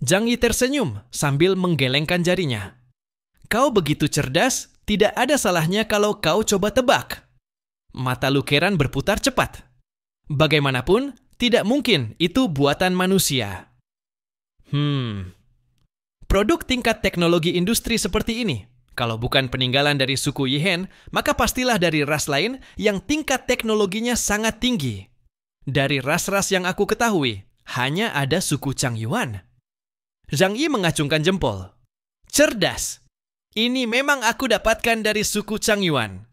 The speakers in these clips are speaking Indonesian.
Zhang Yi tersenyum sambil menggelengkan jarinya. Kau begitu cerdas, tidak ada salahnya kalau kau coba tebak. Mata Lu Keran berputar cepat. Bagaimanapun, tidak mungkin itu buatan manusia. Produk tingkat teknologi industri seperti ini, kalau bukan peninggalan dari suku Yihen, maka pastilah dari ras lain yang tingkat teknologinya sangat tinggi. Dari ras-ras yang aku ketahui, hanya ada suku Changyuan. Zhang Yi mengacungkan jempol. Cerdas! Ini memang aku dapatkan dari suku Changyuan.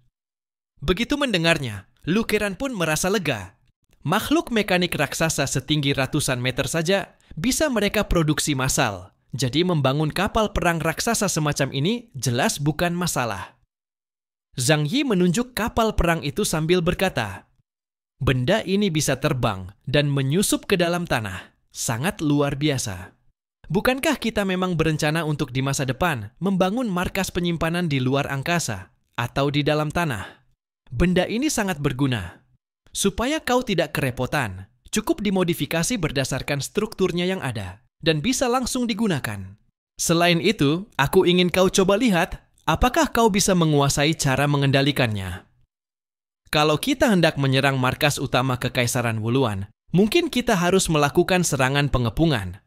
Begitu mendengarnya, Lu Keran pun merasa lega. Makhluk mekanik raksasa setinggi ratusan meter saja bisa mereka produksi massal. Jadi membangun kapal perang raksasa semacam ini jelas bukan masalah. Zhang Yi menunjuk kapal perang itu sambil berkata, benda ini bisa terbang dan menyusup ke dalam tanah. Sangat luar biasa. Bukankah kita memang berencana untuk di masa depan membangun markas penyimpanan di luar angkasa atau di dalam tanah? Benda ini sangat berguna. Supaya kau tidak kerepotan, cukup dimodifikasi berdasarkan strukturnya yang ada dan bisa langsung digunakan. Selain itu, aku ingin kau coba lihat apakah kau bisa menguasai cara mengendalikannya. Kalau kita hendak menyerang markas utama Kekaisaran Wuluan, mungkin kita harus melakukan serangan pengepungan.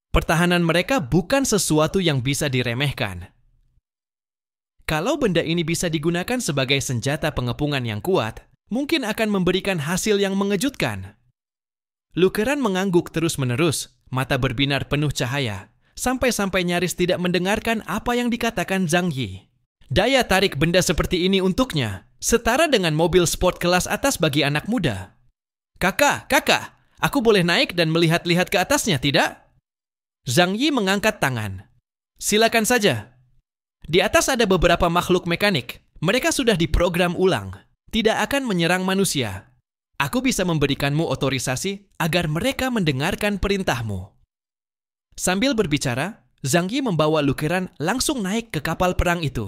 Pertahanan mereka bukan sesuatu yang bisa diremehkan. Kalau benda ini bisa digunakan sebagai senjata pengepungan yang kuat, mungkin akan memberikan hasil yang mengejutkan. Lu Keran mengangguk terus-menerus, mata berbinar penuh cahaya, sampai-sampai nyaris tidak mendengarkan apa yang dikatakan Zhang Yi. Daya tarik benda seperti ini untuknya setara dengan mobil sport kelas atas bagi anak muda. Kakak, aku boleh naik dan melihat-lihat ke atasnya, tidak? Zhang Yi mengangkat tangan. Silakan saja. Di atas ada beberapa makhluk mekanik. Mereka sudah diprogram ulang. Tidak akan menyerang manusia. Aku bisa memberikanmu otorisasi agar mereka mendengarkan perintahmu. Sambil berbicara, Zhang Yi membawa Lu Keran langsung naik ke kapal perang itu.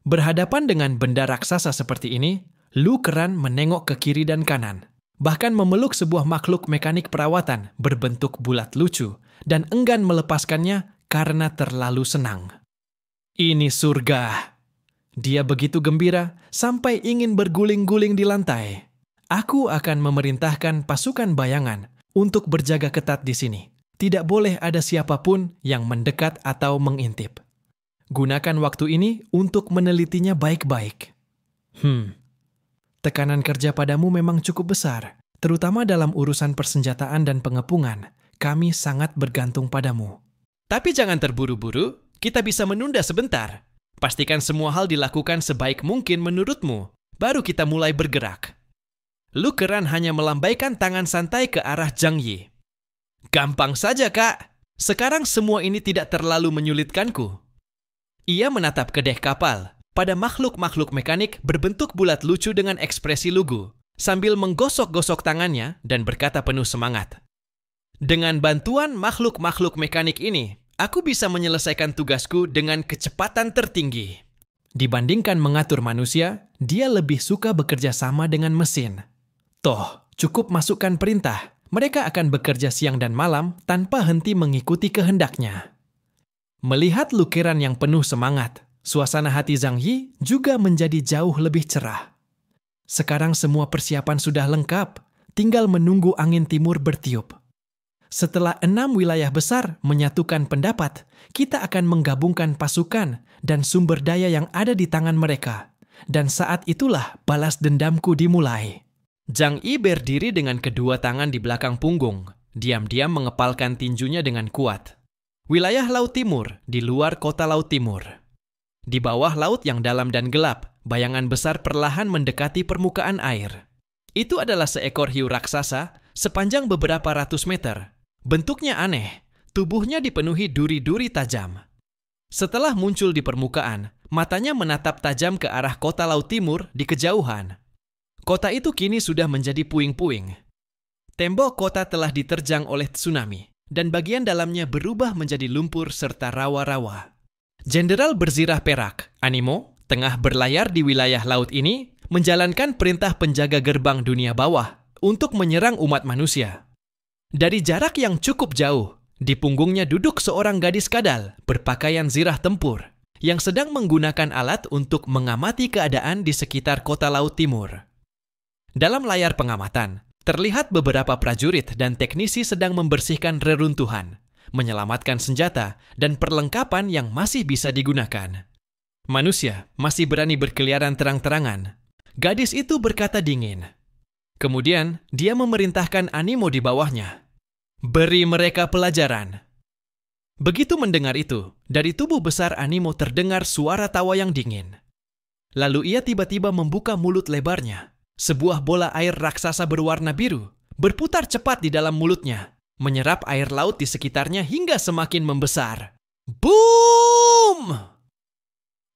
Berhadapan dengan benda raksasa seperti ini, Lu Keran menengok ke kiri dan kanan. Bahkan memeluk sebuah makhluk mekanik perawatan berbentuk bulat lucu dan enggan melepaskannya karena terlalu senang. Ini surga. Dia begitu gembira sampai ingin berguling-guling di lantai. Aku akan memerintahkan pasukan bayangan untuk berjaga ketat di sini. Tidak boleh ada siapapun yang mendekat atau mengintip. Gunakan waktu ini untuk menelitinya baik-baik. Tekanan kerja padamu memang cukup besar, terutama dalam urusan persenjataan dan pengepungan. Kami sangat bergantung padamu. Tapi jangan terburu-buru, kita bisa menunda sebentar. Pastikan semua hal dilakukan sebaik mungkin menurutmu, baru kita mulai bergerak. Lu Keran hanya melambaikan tangan santai ke arah Zhang Yi. Gampang saja, Kak. Sekarang semua ini tidak terlalu menyulitkanku. Ia menatap ke dek kapal, pada makhluk-makhluk mekanik berbentuk bulat lucu dengan ekspresi lugu, sambil menggosok-gosok tangannya dan berkata penuh semangat. Dengan bantuan makhluk-makhluk mekanik ini, aku bisa menyelesaikan tugasku dengan kecepatan tertinggi. Dibandingkan mengatur manusia, dia lebih suka bekerja sama dengan mesin. Toh, cukup masukkan perintah. Mereka akan bekerja siang dan malam tanpa henti mengikuti kehendaknya. Melihat Lu Keran yang penuh semangat, suasana hati Zhang Yi juga menjadi jauh lebih cerah. Sekarang semua persiapan sudah lengkap, tinggal menunggu angin timur bertiup. Setelah 6 wilayah besar menyatukan pendapat, kita akan menggabungkan pasukan dan sumber daya yang ada di tangan mereka. Dan saat itulah balas dendamku dimulai. Zhang Yi berdiri dengan kedua tangan di belakang punggung, diam-diam mengepalkan tinjunya dengan kuat. Wilayah Laut Timur di luar kota Laut Timur. Di bawah laut yang dalam dan gelap, bayangan besar perlahan mendekati permukaan air. Itu adalah seekor hiu raksasa sepanjang beberapa ratus meter. Bentuknya aneh, tubuhnya dipenuhi duri-duri tajam. Setelah muncul di permukaan, matanya menatap tajam ke arah kota Laut Timur di kejauhan. Kota itu kini sudah menjadi puing-puing. Tembok kota telah diterjang oleh tsunami, dan bagian dalamnya berubah menjadi lumpur serta rawa-rawa. Jenderal berzirah perak, Animo, tengah berlayar di wilayah laut ini, menjalankan perintah penjaga gerbang dunia bawah untuk menyerang umat manusia. Dari jarak yang cukup jauh, Di punggungnya duduk seorang gadis kadal berpakaian zirah tempur yang sedang menggunakan alat untuk mengamati keadaan di sekitar kota Laut Timur. Dalam layar pengamatan, terlihat beberapa prajurit dan teknisi sedang membersihkan reruntuhan, menyelamatkan senjata dan perlengkapan yang masih bisa digunakan. Manusia masih berani berkeliaran terang-terangan. Gadis itu berkata dingin. Kemudian, dia memerintahkan Animo di bawahnya. Beri mereka pelajaran. Begitu mendengar itu, dari tubuh besar Animo terdengar suara tawa yang dingin. Lalu ia tiba-tiba membuka mulut lebarnya. Sebuah bola air raksasa berwarna biru berputar cepat di dalam mulutnya, menyerap air laut di sekitarnya hingga semakin membesar. Boom!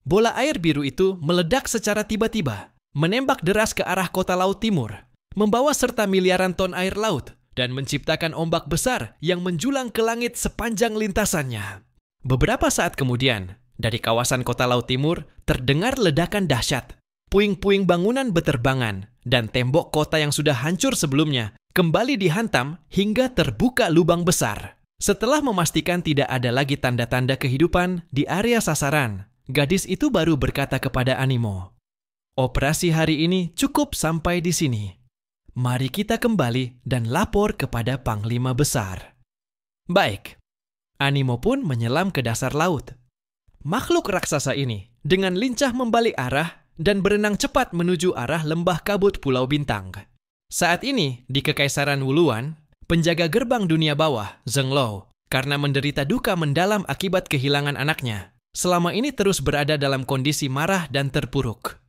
Bola air biru itu meledak secara tiba-tiba, menembak deras ke arah kota Laut Timur, membawa serta miliaran ton air laut, dan menciptakan ombak besar yang menjulang ke langit sepanjang lintasannya. Beberapa saat kemudian, dari kawasan kota Laut Timur terdengar ledakan dahsyat. Puing-puing bangunan beterbangan dan tembok kota yang sudah hancur sebelumnya kembali dihantam hingga terbuka lubang besar. Setelah memastikan tidak ada lagi tanda-tanda kehidupan di area sasaran, gadis itu baru berkata kepada Animo, "Operasi hari ini cukup sampai di sini. Mari kita kembali dan lapor kepada Panglima Besar." Baik. Animo pun menyelam ke dasar laut. Makhluk raksasa ini dengan lincah membalik arah dan berenang cepat menuju arah lembah kabut Pulau Bintang. Saat ini, di Kekaisaran Wuluan, penjaga gerbang dunia bawah, Zhenglou, karena menderita duka mendalam akibat kehilangan anaknya, selama ini terus berada dalam kondisi marah dan terpuruk.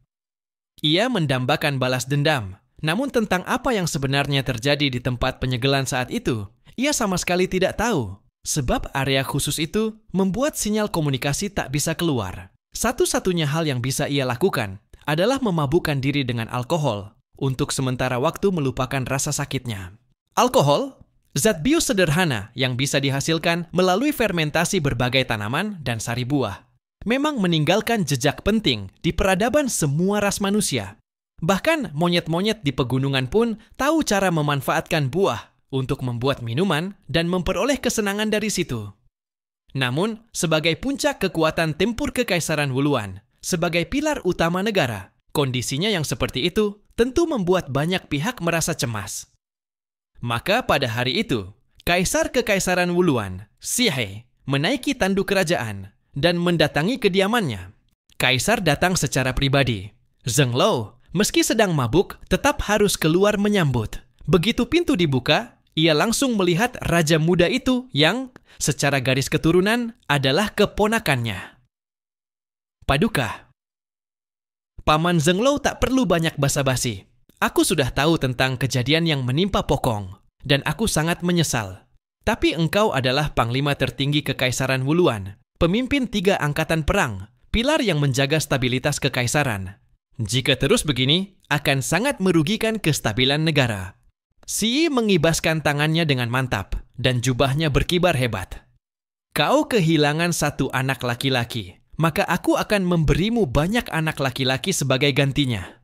Ia mendambakan balas dendam, namun tentang apa yang sebenarnya terjadi di tempat penyegelan saat itu, ia sama sekali tidak tahu, sebab area khusus itu membuat sinyal komunikasi tak bisa keluar. Satu-satunya hal yang bisa ia lakukan adalah memabukkan diri dengan alkohol untuk sementara waktu melupakan rasa sakitnya. Alkohol, zat bios sederhana yang bisa dihasilkan melalui fermentasi berbagai tanaman dan sari buah, memang meninggalkan jejak penting di peradaban semua ras manusia. Bahkan monyet-monyet di pegunungan pun tahu cara memanfaatkan buah untuk membuat minuman dan memperoleh kesenangan dari situ. Namun, sebagai puncak kekuatan tempur Kekaisaran Wuluan, sebagai pilar utama negara, kondisinya yang seperti itu tentu membuat banyak pihak merasa cemas. Maka pada hari itu, Kaisar Kekaisaran Wuluan, Xie, menaiki tandu kerajaan dan mendatangi kediamannya. Kaisar datang secara pribadi. Zhenglou, meski sedang mabuk, tetap harus keluar menyambut. Begitu pintu dibuka, ia langsung melihat raja muda itu yang, secara garis keturunan, adalah keponakannya. Paduka. Paman Zhenglou tak perlu banyak basa-basi. Aku sudah tahu tentang kejadian yang menimpa Pokong, dan aku sangat menyesal. Tapi engkau adalah panglima tertinggi Kekaisaran Wuluan, pemimpin 3 angkatan perang, pilar yang menjaga stabilitas kekaisaran. Jika terus begini, akan sangat merugikan kestabilan negara. Xi mengibaskan tangannya dengan mantap, dan jubahnya berkibar hebat. Kau kehilangan 1 anak laki-laki, maka aku akan memberimu banyak anak laki-laki sebagai gantinya.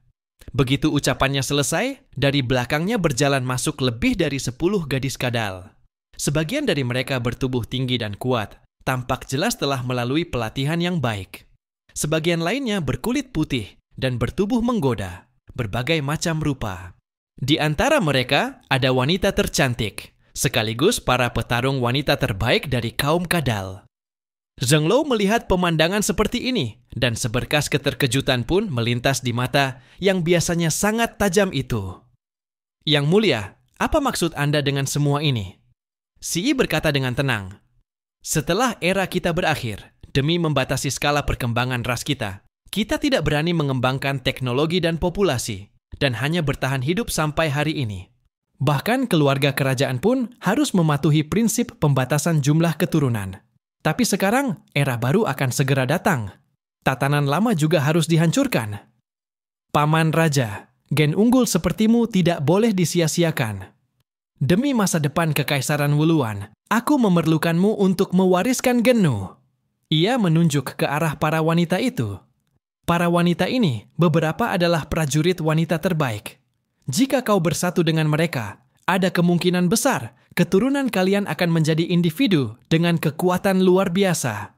Begitu ucapannya selesai, dari belakangnya berjalan masuk lebih dari 10 gadis kadal. Sebagian dari mereka bertubuh tinggi dan kuat, tampak jelas telah melalui pelatihan yang baik. Sebagian lainnya berkulit putih dan bertubuh menggoda, berbagai macam rupa. Di antara mereka ada wanita tercantik, sekaligus para petarung wanita terbaik dari kaum kadal. Zhenglou melihat pemandangan seperti ini, dan seberkas keterkejutan pun melintas di mata yang biasanya sangat tajam itu. Yang mulia, apa maksud Anda dengan semua ini? Xi berkata dengan tenang. Setelah era kita berakhir, demi membatasi skala perkembangan ras kita tidak berani mengembangkan teknologi dan populasi, dan hanya bertahan hidup sampai hari ini. Bahkan keluarga kerajaan pun harus mematuhi prinsip pembatasan jumlah keturunan. Tapi sekarang, era baru akan segera datang. Tatanan lama juga harus dihancurkan. Paman Raja, gen unggul sepertimu tidak boleh disia-siakan. Demi masa depan Kekaisaran Wuluan, aku memerlukanmu untuk mewariskan genmu. Ia menunjuk ke arah para wanita itu. Para wanita ini, beberapa adalah prajurit wanita terbaik. Jika kau bersatu dengan mereka, ada kemungkinan besar keturunan kalian akan menjadi individu dengan kekuatan luar biasa.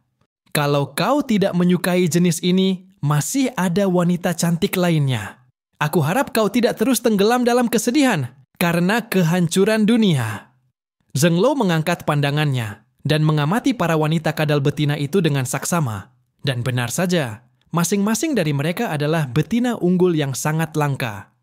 Kalau kau tidak menyukai jenis ini, masih ada wanita cantik lainnya. Aku harap kau tidak terus tenggelam dalam kesedihan karena kehancuran dunia." Zheng-Lo mengangkat pandangannya dan mengamati para wanita kadal betina itu dengan saksama. Dan benar saja, masing-masing dari mereka adalah betina unggul yang sangat langka.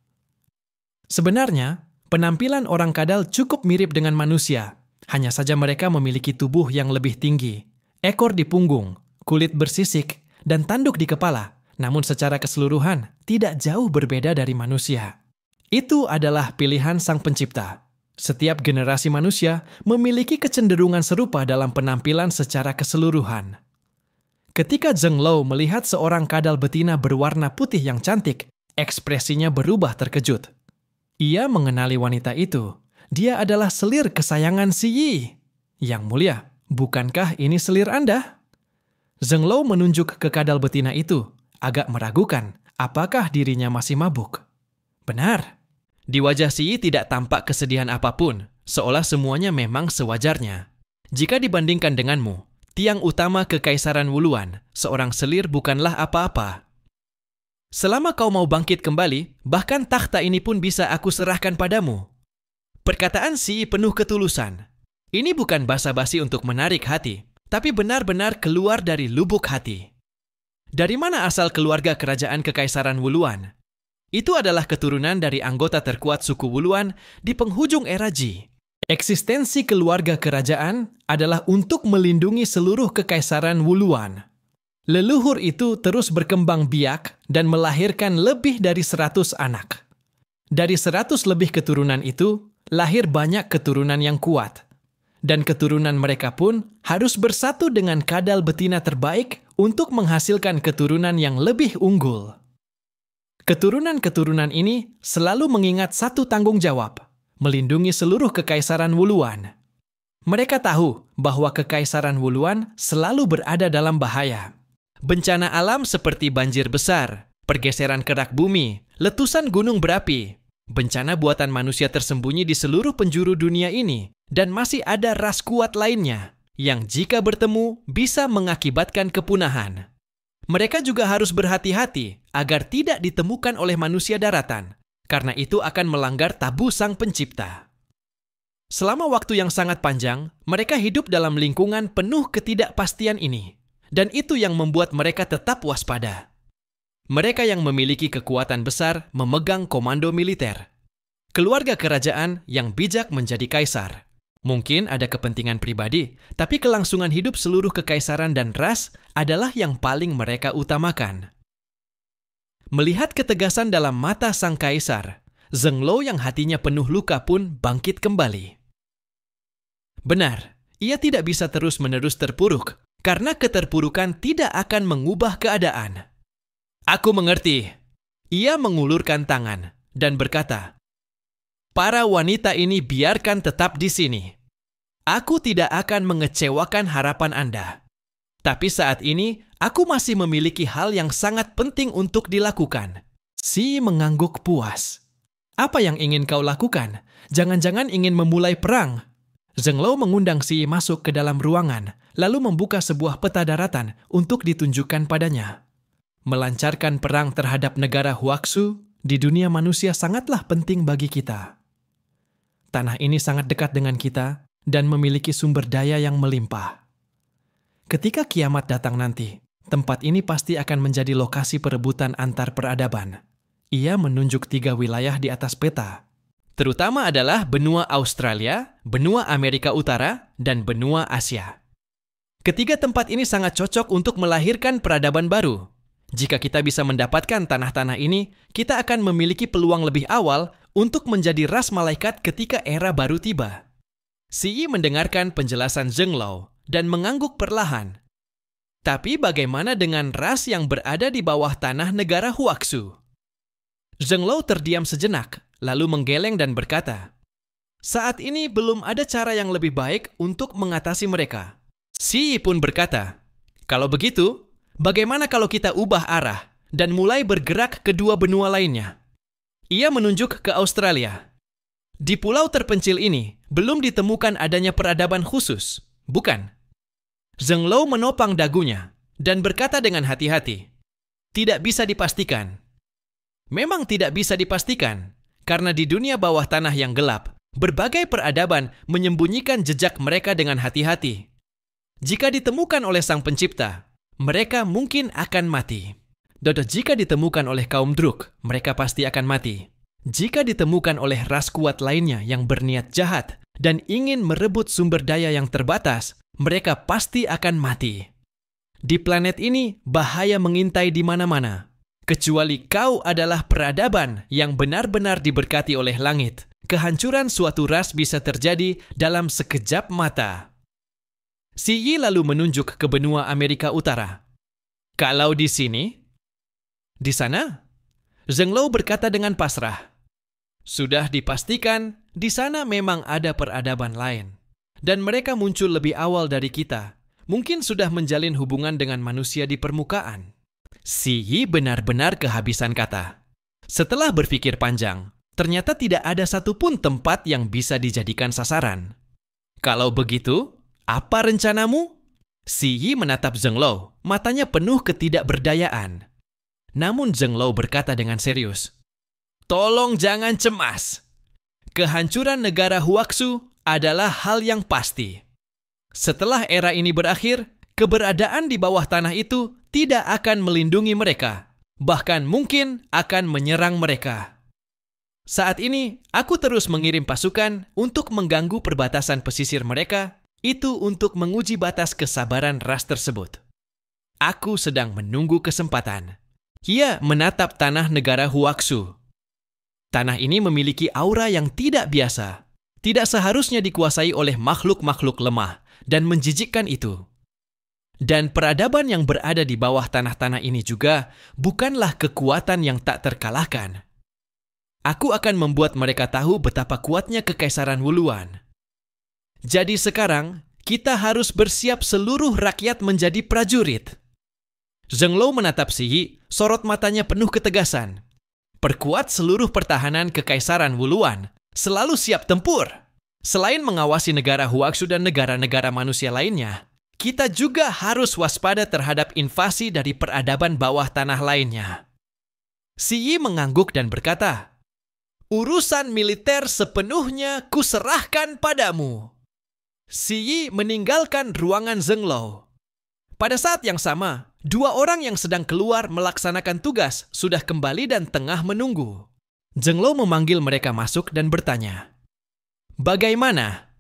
Sebenarnya, penampilan orang kadal cukup mirip dengan manusia. Hanya saja mereka memiliki tubuh yang lebih tinggi, ekor di punggung, kulit bersisik, dan tanduk di kepala. Namun secara keseluruhan, tidak jauh berbeda dari manusia. Itu adalah pilihan Sang Pencipta. Setiap generasi manusia memiliki kecenderungan serupa dalam penampilan secara keseluruhan. Ketika Zheng-Lo melihat seorang kadal betina berwarna putih yang cantik, ekspresinya berubah terkejut. Ia mengenali wanita itu. Dia adalah selir kesayangan Si Yi. Yang mulia, bukankah ini selir Anda? Zheng-Lo menunjuk ke kadal betina itu, agak meragukan apakah dirinya masih mabuk. Benar. Di wajah Si Yi tidak tampak kesedihan apapun, seolah semuanya memang sewajarnya. Jika dibandingkan denganmu, tiang utama Kekaisaran Wuluan, seorang selir bukanlah apa-apa. Selama kau mau bangkit kembali, bahkan takhta ini pun bisa aku serahkan padamu. Perkataan Si Yi penuh ketulusan. Ini bukan basa-basi untuk menarik hati, tapi benar-benar keluar dari lubuk hati. Dari mana asal keluarga kerajaan Kekaisaran Wuluan? Itu adalah keturunan dari anggota terkuat suku Wuluan di penghujung era Ji. Eksistensi keluarga kerajaan adalah untuk melindungi seluruh Kekaisaran Wuluan. Leluhur itu terus berkembang biak dan melahirkan lebih dari 100 anak. Dari 100 lebih keturunan itu, lahir banyak keturunan yang kuat. Dan keturunan mereka pun harus bersatu dengan kadal betina terbaik untuk menghasilkan keturunan yang lebih unggul. Keturunan-keturunan ini selalu mengingat satu tanggung jawab, melindungi seluruh Kekaisaran Wuluan. Mereka tahu bahwa Kekaisaran Wuluan selalu berada dalam bahaya. Bencana alam seperti banjir besar, pergeseran kerak bumi, letusan gunung berapi, bencana buatan manusia tersembunyi di seluruh penjuru dunia ini, dan masih ada ras kuat lainnya yang jika bertemu bisa mengakibatkan kepunahan. Mereka juga harus berhati-hati agar tidak ditemukan oleh manusia daratan, karena itu akan melanggar tabu Sang Pencipta. Selama waktu yang sangat panjang, mereka hidup dalam lingkungan penuh ketidakpastian ini, dan itu yang membuat mereka tetap waspada. Mereka yang memiliki kekuatan besar memegang komando militer. Keluarga kerajaan yang bijak menjadi kaisar. Mungkin ada kepentingan pribadi, tapi kelangsungan hidup seluruh kekaisaran dan ras adalah yang paling mereka utamakan. Melihat ketegasan dalam mata sang kaisar, Zheng-Lo yang hatinya penuh luka pun bangkit kembali. Benar, ia tidak bisa terus-menerus terpuruk, karena keterpurukan tidak akan mengubah keadaan. Aku mengerti. Ia mengulurkan tangan dan berkata, "Para wanita ini biarkan tetap di sini. Aku tidak akan mengecewakan harapan Anda. Tapi saat ini, aku masih memiliki hal yang sangat penting untuk dilakukan." Si mengangguk puas. "Apa yang ingin kau lakukan? Jangan-jangan ingin memulai perang?" Zheng-Lo mengundang Si masuk ke dalam ruangan, lalu membuka sebuah peta daratan untuk ditunjukkan padanya. Melancarkan perang terhadap negara Huaxu di dunia manusia sangatlah penting bagi kita. Tanah ini sangat dekat dengan kita dan memiliki sumber daya yang melimpah. Ketika kiamat datang nanti, tempat ini pasti akan menjadi lokasi perebutan antar peradaban. Ia menunjuk 3 wilayah di atas peta. Terutama adalah benua Australia, benua Amerika Utara, dan benua Asia. Ketiga tempat ini sangat cocok untuk melahirkan peradaban baru. Jika kita bisa mendapatkan tanah-tanah ini, kita akan memiliki peluang lebih awal untuk menjadi ras malaikat ketika era baru tiba. Si Yi mendengarkan penjelasan Zheng-Lo dan mengangguk perlahan. Tapi bagaimana dengan ras yang berada di bawah tanah negara Huaxu? Zheng-Lo terdiam sejenak, lalu menggeleng dan berkata, "Saat ini belum ada cara yang lebih baik untuk mengatasi mereka." Si Yi pun berkata, "Kalau begitu, bagaimana kalau kita ubah arah dan mulai bergerak ke 2 benua lainnya?" Ia menunjuk ke Australia. Di pulau terpencil ini, belum ditemukan adanya peradaban khusus, bukan? Zheng Lo menopang dagunya dan berkata dengan hati-hati, "Tidak bisa dipastikan." Memang tidak bisa dipastikan, karena di dunia bawah tanah yang gelap, berbagai peradaban menyembunyikan jejak mereka dengan hati-hati. Jika ditemukan oleh Sang Pencipta, mereka mungkin akan mati. Jika ditemukan oleh kaum Druk, mereka pasti akan mati. Jika ditemukan oleh ras kuat lainnya yang berniat jahat dan ingin merebut sumber daya yang terbatas, mereka pasti akan mati. Di planet ini, bahaya mengintai di mana-mana. Kecuali kau adalah peradaban yang benar-benar diberkati oleh langit, kehancuran suatu ras bisa terjadi dalam sekejap mata. Si Yi lalu menunjuk ke benua Amerika Utara. Kalau di sini? Di sana? Zheng Lo berkata dengan pasrah. Sudah dipastikan, di sana memang ada peradaban lain. Dan mereka muncul lebih awal dari kita. Mungkin sudah menjalin hubungan dengan manusia di permukaan. Si Yi benar-benar kehabisan kata. Setelah berpikir panjang, ternyata tidak ada satupun tempat yang bisa dijadikan sasaran. Kalau begitu, apa rencanamu? Si Yi menatap Zheng Lo, matanya penuh ketidakberdayaan. Namun Zheng Lo berkata dengan serius, "Tolong jangan cemas. Kehancuran negara Huaxu adalah hal yang pasti. Setelah era ini berakhir, keberadaan di bawah tanah itu tidak akan melindungi mereka, bahkan mungkin akan menyerang mereka. Saat ini, aku terus mengirim pasukan untuk mengganggu perbatasan pesisir mereka, itu untuk menguji batas kesabaran ras tersebut. Aku sedang menunggu kesempatan." Ia menatap tanah negara Huaxu. Tanah ini memiliki aura yang tidak biasa. Tidak seharusnya dikuasai oleh makhluk-makhluk lemah dan menjijikkan itu. Dan peradaban yang berada di bawah tanah-tanah ini juga bukanlah kekuatan yang tak terkalahkan. Aku akan membuat mereka tahu betapa kuatnya Kekaisaran Wuluan. Jadi sekarang, kita harus bersiap seluruh rakyat menjadi prajurit. Zheng Lo menatap Si Yi, sorot matanya penuh ketegasan. Perkuat seluruh pertahanan Kekaisaran Wuluan, selalu siap tempur. Selain mengawasi negara Huaxu dan negara-negara manusia lainnya, kita juga harus waspada terhadap invasi dari peradaban bawah tanah lainnya. Si Yi mengangguk dan berkata, "Urusan militer sepenuhnya kuserahkan padamu." Si Yi meninggalkan ruangan Zheng Lo. Pada saat yang sama, dua orang yang sedang keluar melaksanakan tugas sudah kembali dan tengah menunggu. Zheng Lo memanggil mereka masuk dan bertanya, "Bagaimana?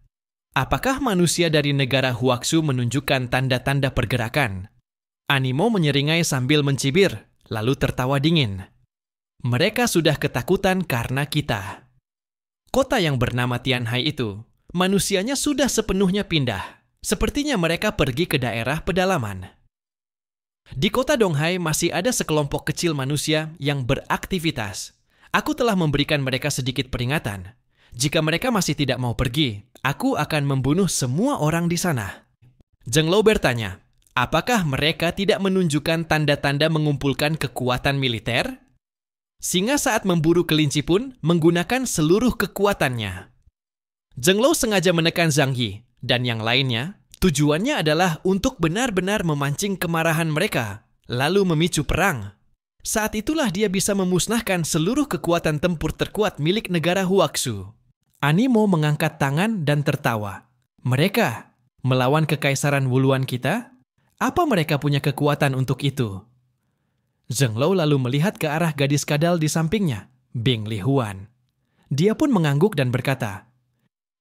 Apakah manusia dari negara Huaxu menunjukkan tanda-tanda pergerakan?" Animo menyeringai sambil mencibir, lalu tertawa dingin. "Mereka sudah ketakutan karena kita." Kota yang bernama Tianhai itu, manusianya sudah sepenuhnya pindah. Sepertinya mereka pergi ke daerah pedalaman. Di kota Donghai masih ada sekelompok kecil manusia yang beraktivitas. Aku telah memberikan mereka sedikit peringatan. Jika mereka masih tidak mau pergi, aku akan membunuh semua orang di sana. Zheng Lo bertanya, apakah mereka tidak menunjukkan tanda-tanda mengumpulkan kekuatan militer? Singa saat memburu kelinci pun menggunakan seluruh kekuatannya. Zheng Lo sengaja menekan Zhang Yi dan yang lainnya, tujuannya adalah untuk benar-benar memancing kemarahan mereka, lalu memicu perang. Saat itulah dia bisa memusnahkan seluruh kekuatan tempur terkuat milik negara Huaxu. Animo mengangkat tangan dan tertawa. Mereka melawan Kekaisaran Wuluan kita? Apa mereka punya kekuatan untuk itu? Zheng Lo lalu melihat ke arah gadis kadal di sampingnya, Bing Lihuan. Dia pun mengangguk dan berkata,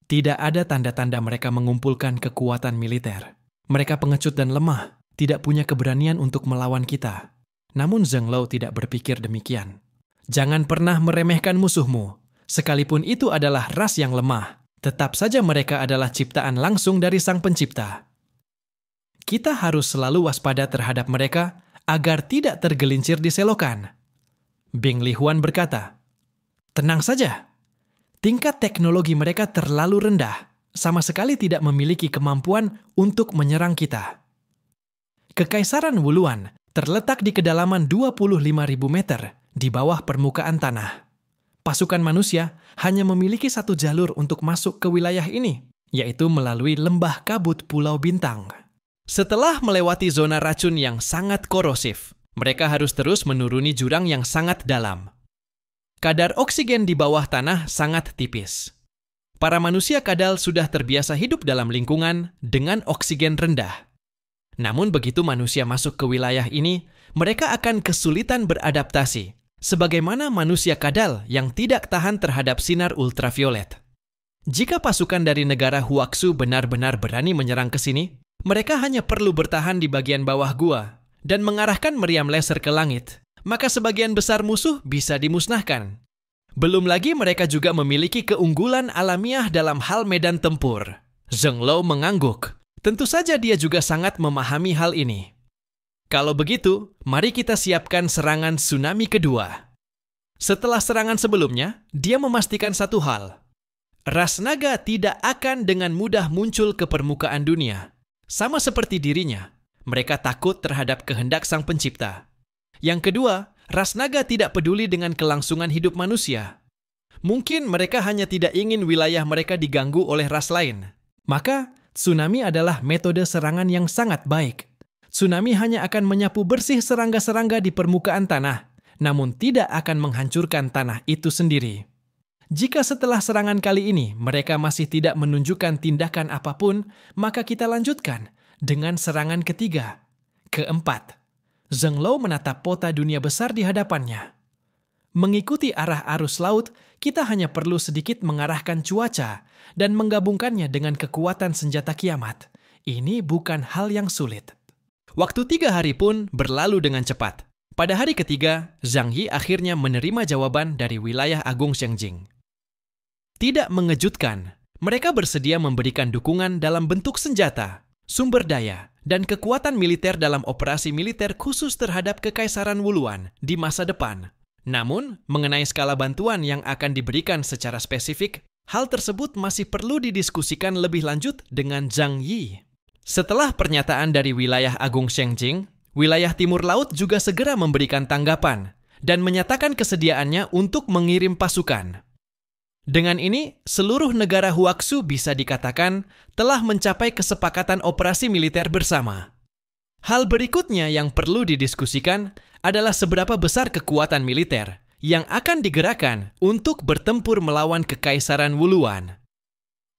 "Tidak ada tanda-tanda mereka mengumpulkan kekuatan militer. Mereka pengecut dan lemah, tidak punya keberanian untuk melawan kita." Namun Zheng Lo tidak berpikir demikian. Jangan pernah meremehkan musuhmu. Sekalipun itu adalah ras yang lemah, tetap saja mereka adalah ciptaan langsung dari Sang Pencipta. Kita harus selalu waspada terhadap mereka agar tidak tergelincir di selokan. Bing Lihuan berkata, "Tenang saja. Tingkat teknologi mereka terlalu rendah, sama sekali tidak memiliki kemampuan untuk menyerang kita." Kekaisaran Wuluan terletak di kedalaman 25.000 meter di bawah permukaan tanah. Pasukan manusia hanya memiliki satu jalur untuk masuk ke wilayah ini, yaitu melalui lembah kabut Pulau Bintang. Setelah melewati zona racun yang sangat korosif, mereka harus terus menuruni jurang yang sangat dalam. Kadar oksigen di bawah tanah sangat tipis. Para manusia kadal sudah terbiasa hidup dalam lingkungan dengan oksigen rendah. Namun begitu manusia masuk ke wilayah ini, mereka akan kesulitan beradaptasi, sebagaimana manusia kadal yang tidak tahan terhadap sinar ultraviolet. Jika pasukan dari negara Huaxu benar-benar berani menyerang ke sini, mereka hanya perlu bertahan di bagian bawah gua dan mengarahkan meriam laser ke langit, maka sebagian besar musuh bisa dimusnahkan. Belum lagi mereka juga memiliki keunggulan alamiah dalam hal medan tempur. Zheng Lo mengangguk. Tentu saja dia juga sangat memahami hal ini. Kalau begitu, mari kita siapkan serangan tsunami kedua. Setelah serangan sebelumnya, dia memastikan satu hal. Ras naga tidak akan dengan mudah muncul ke permukaan dunia. Sama seperti dirinya, mereka takut terhadap kehendak Sang Pencipta. Yang kedua, ras naga tidak peduli dengan kelangsungan hidup manusia. Mungkin mereka hanya tidak ingin wilayah mereka diganggu oleh ras lain. Maka, tsunami adalah metode serangan yang sangat baik. Tsunami hanya akan menyapu bersih serangga-serangga di permukaan tanah, namun tidak akan menghancurkan tanah itu sendiri. Jika setelah serangan kali ini mereka masih tidak menunjukkan tindakan apapun, maka kita lanjutkan dengan serangan ketiga. Keempat, Zheng Lo menatap pota dunia besar di hadapannya. Mengikuti arah arus laut, kita hanya perlu sedikit mengarahkan cuaca dan menggabungkannya dengan kekuatan senjata kiamat. Ini bukan hal yang sulit. Waktu 3 hari pun berlalu dengan cepat. Pada hari ketiga, Zhang Yi akhirnya menerima jawaban dari wilayah Agung Shengjing. Tidak mengejutkan, mereka bersedia memberikan dukungan dalam bentuk senjata, sumber daya, dan kekuatan militer dalam operasi militer khusus terhadap Kekaisaran Wuluan di masa depan. Namun, mengenai skala bantuan yang akan diberikan secara spesifik, hal tersebut masih perlu didiskusikan lebih lanjut dengan Zhang Yi. Setelah pernyataan dari wilayah Agung Shengjing, wilayah Timur Laut juga segera memberikan tanggapan dan menyatakan kesediaannya untuk mengirim pasukan. Dengan ini, seluruh negara Huaxu bisa dikatakan telah mencapai kesepakatan operasi militer bersama. Hal berikutnya yang perlu didiskusikan adalah seberapa besar kekuatan militer yang akan digerakkan untuk bertempur melawan Kekaisaran Wuluan.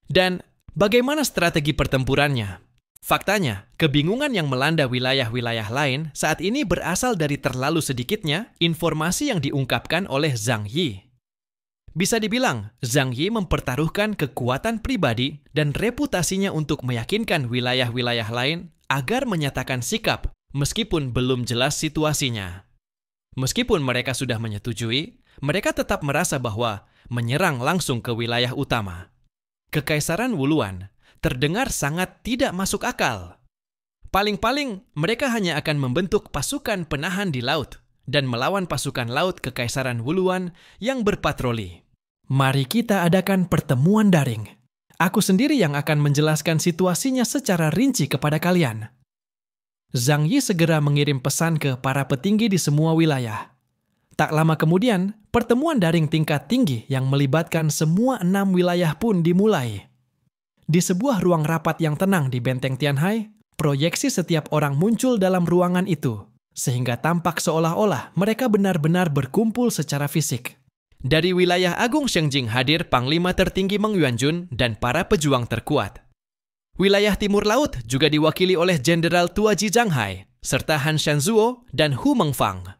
Dan bagaimana strategi pertempurannya? Faktanya, kebingungan yang melanda wilayah-wilayah lain saat ini berasal dari terlalu sedikitnya informasi yang diungkapkan oleh Zhang Yi. Bisa dibilang, Zhang Yi mempertaruhkan kekuatan pribadi dan reputasinya untuk meyakinkan wilayah-wilayah lain agar menyatakan sikap meskipun belum jelas situasinya. Meskipun mereka sudah menyetujui, mereka tetap merasa bahwa menyerang langsung ke wilayah utama Kekaisaran Wuluan terdengar sangat tidak masuk akal. Paling-paling, mereka hanya akan membentuk pasukan penahan di laut dan melawan pasukan laut Kekaisaran Wuluan yang berpatroli. Mari kita adakan pertemuan daring. Aku sendiri yang akan menjelaskan situasinya secara rinci kepada kalian. Zhang Yi segera mengirim pesan ke para petinggi di semua wilayah. Tak lama kemudian, pertemuan daring tingkat tinggi yang melibatkan semua 6 wilayah pun dimulai. Di sebuah ruang rapat yang tenang di Benteng Tianhai, proyeksi setiap orang muncul dalam ruangan itu, sehingga tampak seolah-olah mereka benar-benar berkumpul secara fisik. Dari wilayah Agung Shengjing hadir Panglima tertinggi Meng Yuanjun dan para pejuang terkuat. Wilayah Timur Laut juga diwakili oleh Jenderal Tuaji Zhanghai, serta Han Shanzuo dan Hu Mengfang.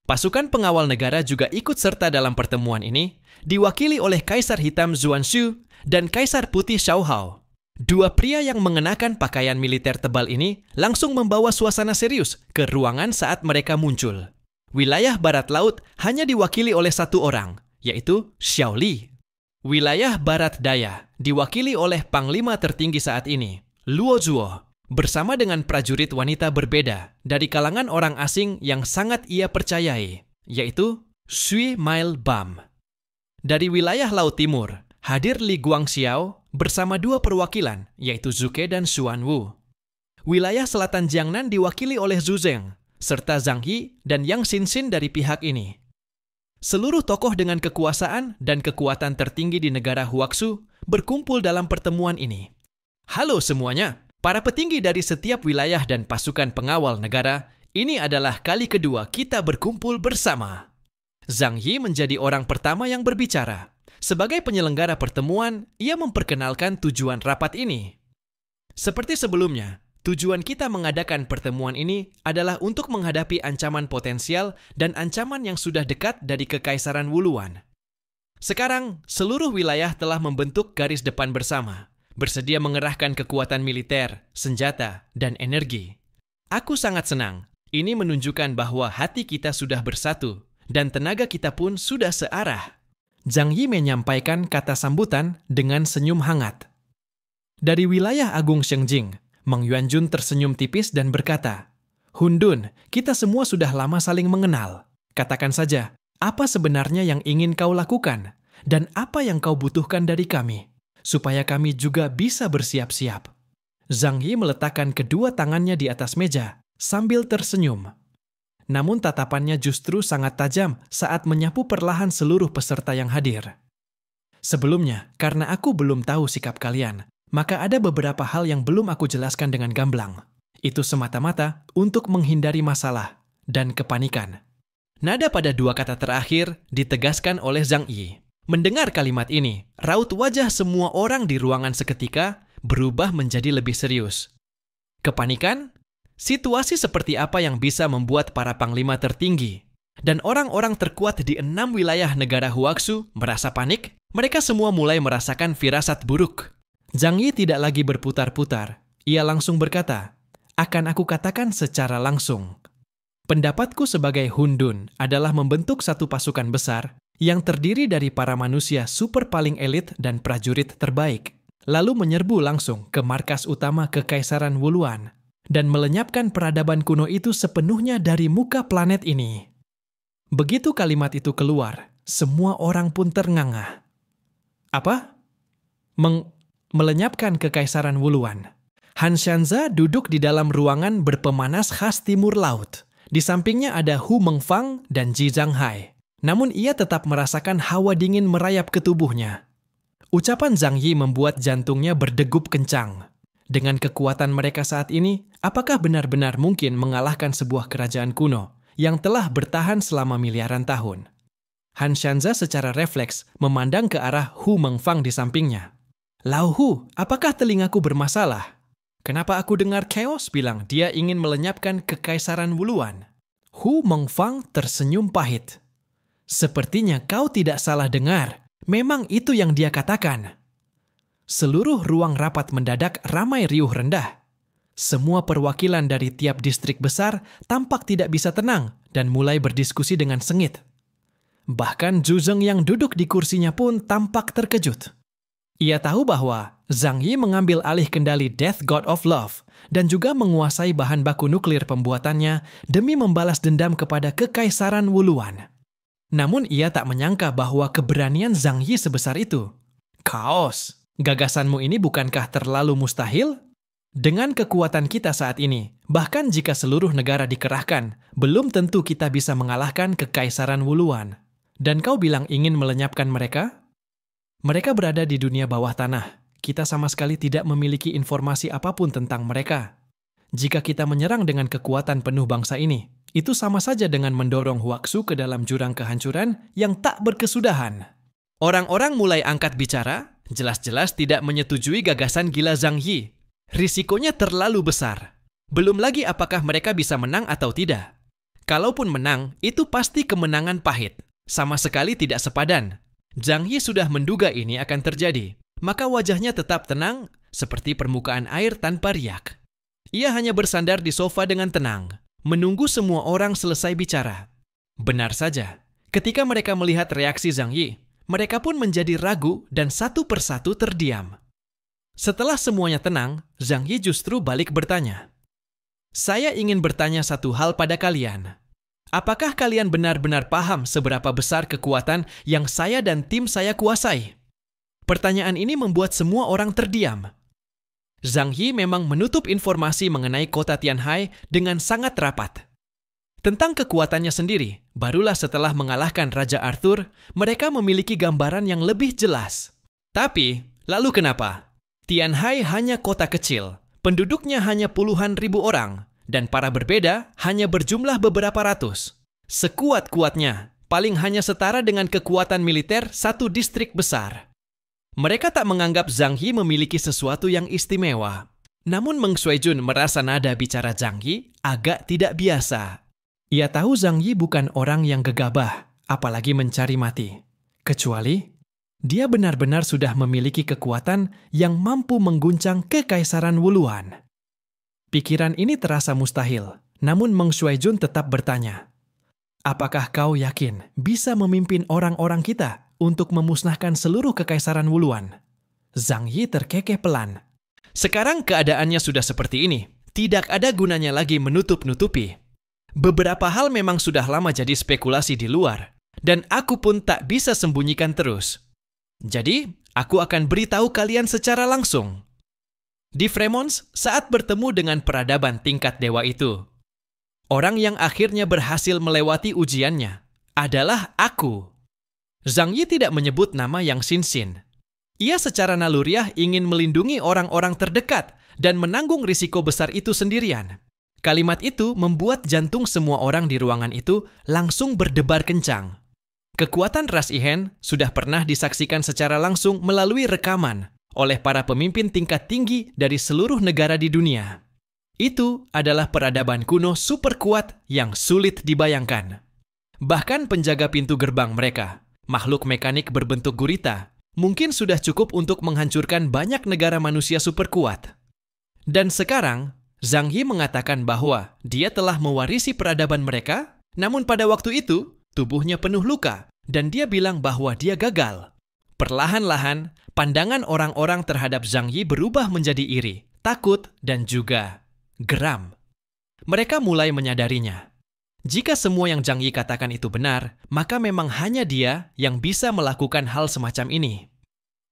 Pasukan pengawal negara juga ikut serta dalam pertemuan ini, diwakili oleh Kaisar Hitam Zuanshu dan Kaisar Putih Xiao Hao. Dua pria yang mengenakan pakaian militer tebal ini langsung membawa suasana serius ke ruangan saat mereka muncul. Wilayah Barat Laut hanya diwakili oleh satu orang, yaitu Xiao Li. Wilayah Barat Daya diwakili oleh Panglima tertinggi saat ini, Luo Zuo, bersama dengan prajurit wanita berbeda dari kalangan orang asing yang sangat ia percayai, yaitu Sui Mail Bam. Dari wilayah Laut Timur, hadir Li Guangxiao bersama 2 perwakilan, yaitu Zuke dan Xuan Wu. Wilayah Selatan Jiangnan diwakili oleh Zhu Zeng, serta Zhang Yi dan Yang Xinxin dari pihak ini. Seluruh tokoh dengan kekuasaan dan kekuatan tertinggi di negara Huaxu berkumpul dalam pertemuan ini. Halo semuanya, para petinggi dari setiap wilayah dan pasukan pengawal negara, ini adalah kali kedua kita berkumpul bersama. Zhang Yi menjadi orang pertama yang berbicara. Sebagai penyelenggara pertemuan, ia memperkenalkan tujuan rapat ini. Seperti sebelumnya, tujuan kita mengadakan pertemuan ini adalah untuk menghadapi ancaman potensial dan ancaman yang sudah dekat dari Kekaisaran Wuluan. Sekarang, seluruh wilayah telah membentuk garis depan bersama, bersedia mengerahkan kekuatan militer, senjata, dan energi. Aku sangat senang. Ini menunjukkan bahwa hati kita sudah bersatu, dan tenaga kita pun sudah searah. Zhang Yi menyampaikan kata sambutan dengan senyum hangat. Dari wilayah Agung Shengjing, Meng Yuanjun tersenyum tipis dan berkata, "Hun Dun, kita semua sudah lama saling mengenal. Katakan saja, apa sebenarnya yang ingin kau lakukan, dan apa yang kau butuhkan dari kami, supaya kami juga bisa bersiap-siap." Zhang Yi meletakkan kedua tangannya di atas meja, sambil tersenyum. Namun tatapannya justru sangat tajam saat menyapu perlahan seluruh peserta yang hadir. Sebelumnya, karena aku belum tahu sikap kalian, maka ada beberapa hal yang belum aku jelaskan dengan gamblang. Itu semata-mata untuk menghindari masalah dan kepanikan. Nada pada dua kata terakhir ditegaskan oleh Zhang Yi. Mendengar kalimat ini, raut wajah semua orang di ruangan seketika berubah menjadi lebih serius. Kepanikan? Situasi seperti apa yang bisa membuat para panglima tertinggi dan orang-orang terkuat di 6 wilayah negara Huaxu merasa panik? Mereka semua mulai merasakan firasat buruk. Zhang Yi tidak lagi berputar-putar. Ia langsung berkata, "Akan aku katakan secara langsung. Pendapatku sebagai Hun Dun adalah membentuk satu pasukan besar yang terdiri dari para manusia super paling elit dan prajurit terbaik, lalu menyerbu langsung ke markas utama Kekaisaran Wuluan dan melenyapkan peradaban kuno itu sepenuhnya dari muka planet ini." Begitu kalimat itu keluar, semua orang pun terngangah. Apa? Melenyapkan Kekaisaran Wuluan. Han Xianza duduk di dalam ruangan berpemanas khas timur laut. Di sampingnya ada Hu Mengfang dan Ji Zhanghai. Namun ia tetap merasakan hawa dingin merayap ke tubuhnya. Ucapan Zhang Yi membuat jantungnya berdegup kencang. Dengan kekuatan mereka saat ini, apakah benar-benar mungkin mengalahkan sebuah kerajaan kuno yang telah bertahan selama miliaran tahun? Han Xianza secara refleks memandang ke arah Hu Mengfang di sampingnya. "Lau Hu, apakah telingaku bermasalah? Kenapa aku dengar Chaos bilang dia ingin melenyapkan Kekaisaran Wuluan?" Hu Mengfang tersenyum pahit. "Sepertinya kau tidak salah dengar. Memang itu yang dia katakan." Seluruh ruang rapat mendadak ramai riuh rendah. Semua perwakilan dari tiap distrik besar tampak tidak bisa tenang dan mulai berdiskusi dengan sengit. Bahkan Zhu Zeng yang duduk di kursinya pun tampak terkejut. Ia tahu bahwa Zhang Yi mengambil alih kendali Death God of Love dan juga menguasai bahan baku nuklir pembuatannya demi membalas dendam kepada Kekaisaran Wuluan. Namun ia tak menyangka bahwa keberanian Zhang Yi sebesar itu. "Chaos, gagasanmu ini bukankah terlalu mustahil? Dengan kekuatan kita saat ini, bahkan jika seluruh negara dikerahkan, belum tentu kita bisa mengalahkan Kekaisaran Wuluan. Dan kau bilang ingin melenyapkan mereka? Mereka berada di dunia bawah tanah. Kita sama sekali tidak memiliki informasi apapun tentang mereka. Jika kita menyerang dengan kekuatan penuh bangsa ini, itu sama saja dengan mendorong Huaxu ke dalam jurang kehancuran yang tak berkesudahan." Orang-orang mulai angkat bicara, jelas-jelas tidak menyetujui gagasan gila Zhang Yi. Risikonya terlalu besar. Belum lagi apakah mereka bisa menang atau tidak. Kalaupun menang, itu pasti kemenangan pahit. Sama sekali tidak sepadan. Zhang Yi sudah menduga ini akan terjadi, maka wajahnya tetap tenang seperti permukaan air tanpa riak. Ia hanya bersandar di sofa dengan tenang, menunggu semua orang selesai bicara. Benar saja, ketika mereka melihat reaksi Zhang Yi, mereka pun menjadi ragu dan satu persatu terdiam. Setelah semuanya tenang, Zhang Yi justru balik bertanya. "Saya ingin bertanya satu hal pada kalian. Apakah kalian benar-benar paham seberapa besar kekuatan yang saya dan tim saya kuasai?" Pertanyaan ini membuat semua orang terdiam. Zhang Yi memang menutup informasi mengenai kota Tianhai dengan sangat rapat. Tentang kekuatannya sendiri, barulah setelah mengalahkan Raja Arthur, mereka memiliki gambaran yang lebih jelas. Tapi, lalu kenapa? Tianhai hanya kota kecil, penduduknya hanya puluhan ribu orang, dan para berbeda hanya berjumlah beberapa ratus. Sekuat-kuatnya, paling hanya setara dengan kekuatan militer satu distrik besar. Mereka tak menganggap Zhang Yi memiliki sesuatu yang istimewa. Namun Meng Shuaijun merasa nada bicara Zhang Yi agak tidak biasa. Ia tahu Zhang Yi bukan orang yang gegabah, apalagi mencari mati. Kecuali, dia benar-benar sudah memiliki kekuatan yang mampu mengguncang kekaisaran Wuluan. Pikiran ini terasa mustahil, namun Meng Shuaijun tetap bertanya, apakah kau yakin bisa memimpin orang-orang kita untuk memusnahkan seluruh kekaisaran Wuluan? Zhang Yi terkekeh pelan. Sekarang keadaannya sudah seperti ini, tidak ada gunanya lagi menutup-nutupi. Beberapa hal memang sudah lama jadi spekulasi di luar, dan aku pun tak bisa sembunyikan terus. Jadi, aku akan beritahu kalian secara langsung. Di Fremons, saat bertemu dengan peradaban tingkat dewa itu, orang yang akhirnya berhasil melewati ujiannya adalah aku. Zhang Yi tidak menyebut nama Yang Xin. Ia secara naluriah ingin melindungi orang-orang terdekat dan menanggung risiko besar itu sendirian. Kalimat itu membuat jantung semua orang di ruangan itu langsung berdebar kencang. Kekuatan ras Yihen sudah pernah disaksikan secara langsung melalui rekaman oleh para pemimpin tingkat tinggi dari seluruh negara di dunia. Itu adalah peradaban kuno super kuat yang sulit dibayangkan. Bahkan penjaga pintu gerbang mereka, makhluk mekanik berbentuk gurita, mungkin sudah cukup untuk menghancurkan banyak negara manusia super kuat. Dan sekarang, Zhang Yi mengatakan bahwa dia telah mewarisi peradaban mereka, namun pada waktu itu, tubuhnya penuh luka, dan dia bilang bahwa dia gagal. Perlahan-lahan, pandangan orang-orang terhadap Zhang Yi berubah menjadi iri, takut, dan juga geram. Mereka mulai menyadarinya. Jika semua yang Zhang Yi katakan itu benar, maka memang hanya dia yang bisa melakukan hal semacam ini.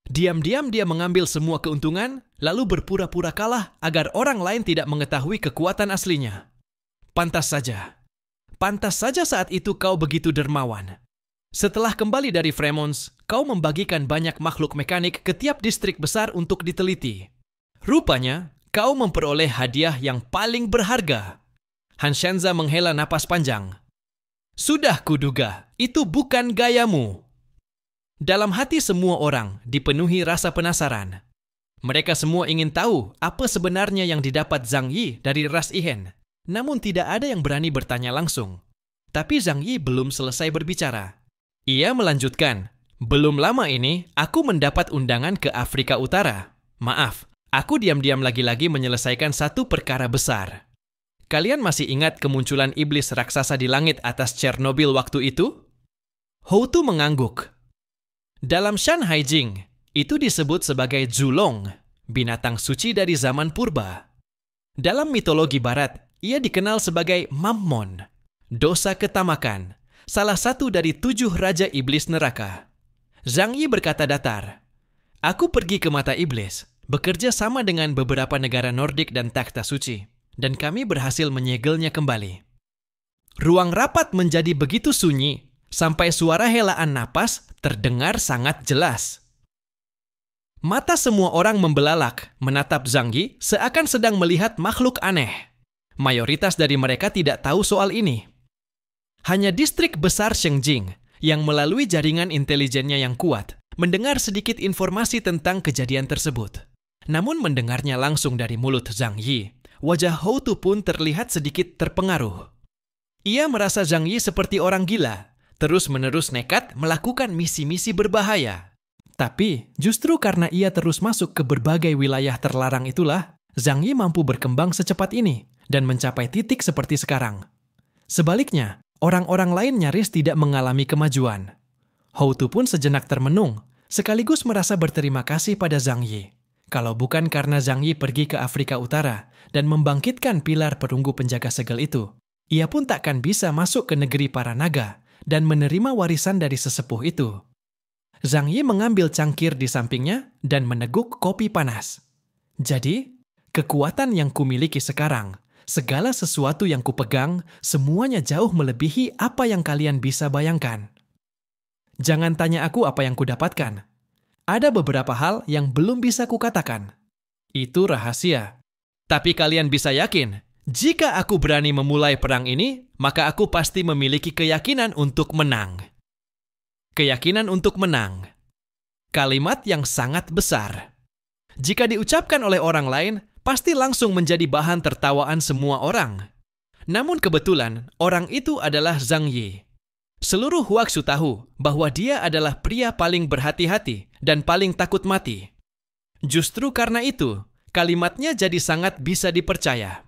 Diam-diam dia mengambil semua keuntungan, lalu berpura-pura kalah agar orang lain tidak mengetahui kekuatan aslinya. Pantas saja saat itu kau begitu dermawan. Setelah kembali dari Fremons, kau membagikan banyak makhluk mekanik ke tiap distrik besar untuk diteliti. Rupanya, kau memperoleh hadiah yang paling berharga. Han Shenza menghela napas panjang. Sudah kuduga, itu bukan gayamu. Dalam hati semua orang dipenuhi rasa penasaran. Mereka semua ingin tahu apa sebenarnya yang didapat Zhang Yi dari ras Yihen. Namun tidak ada yang berani bertanya langsung. Tapi Zhang Yi belum selesai berbicara. Ia melanjutkan, belum lama ini aku mendapat undangan ke Afrika Utara. Maaf, aku diam-diam lagi-lagi menyelesaikan satu perkara besar. Kalian masih ingat kemunculan iblis raksasa di langit atas Chernobyl waktu itu? Hou Tu mengangguk. Dalam Shan Hai Jing, itu disebut sebagai Zulong, binatang suci dari zaman purba. Dalam mitologi barat, ia dikenal sebagai Mammon, dosa ketamakan, salah satu dari 7 raja iblis neraka. Zhang Yi berkata datar, aku pergi ke mata iblis, bekerja sama dengan beberapa negara Nordik dan takhta suci, dan kami berhasil menyegelnya kembali. Ruang rapat menjadi begitu sunyi, sampai suara helaan napas terdengar sangat jelas. Mata semua orang membelalak menatap Zhang Yi seakan sedang melihat makhluk aneh. Mayoritas dari mereka tidak tahu soal ini. Hanya distrik besar Shengjing yang melalui jaringan intelijennya yang kuat mendengar sedikit informasi tentang kejadian tersebut. Namun mendengarnya langsung dari mulut Zhang Yi, wajah Hou Tu pun terlihat sedikit terpengaruh. Ia merasa Zhang Yi seperti orang gila, terus-menerus nekat melakukan misi-misi berbahaya. Tapi, justru karena ia terus masuk ke berbagai wilayah terlarang itulah, Zhang Yi mampu berkembang secepat ini dan mencapai titik seperti sekarang. Sebaliknya, orang-orang lain nyaris tidak mengalami kemajuan. Hou Tu pun sejenak termenung, sekaligus merasa berterima kasih pada Zhang Yi. Kalau bukan karena Zhang Yi pergi ke Afrika Utara dan membangkitkan pilar perunggu penjaga segel itu, ia pun takkan bisa masuk ke negeri para naga dan menerima warisan dari sesepuh itu. Zhang Yi mengambil cangkir di sampingnya dan meneguk kopi panas. Jadi, kekuatan yang kumiliki sekarang Segala sesuatu yang kupegang, semuanya jauh melebihi apa yang kalian bisa bayangkan. Jangan tanya aku apa yang kudapatkan. Ada beberapa hal yang belum bisa kukatakan. Itu rahasia. Tapi kalian bisa yakin, jika aku berani memulai perang ini, maka aku pasti memiliki keyakinan untuk menang. Keyakinan untuk menang. Kalimat yang sangat besar. Jika diucapkan oleh orang lain, pasti langsung menjadi bahan tertawaan semua orang. Namun kebetulan, orang itu adalah Zhang Yi. Seluruh Huaxu tahu bahwa dia adalah pria paling berhati-hati dan paling takut mati. Justru karena itu, kalimatnya jadi sangat bisa dipercaya.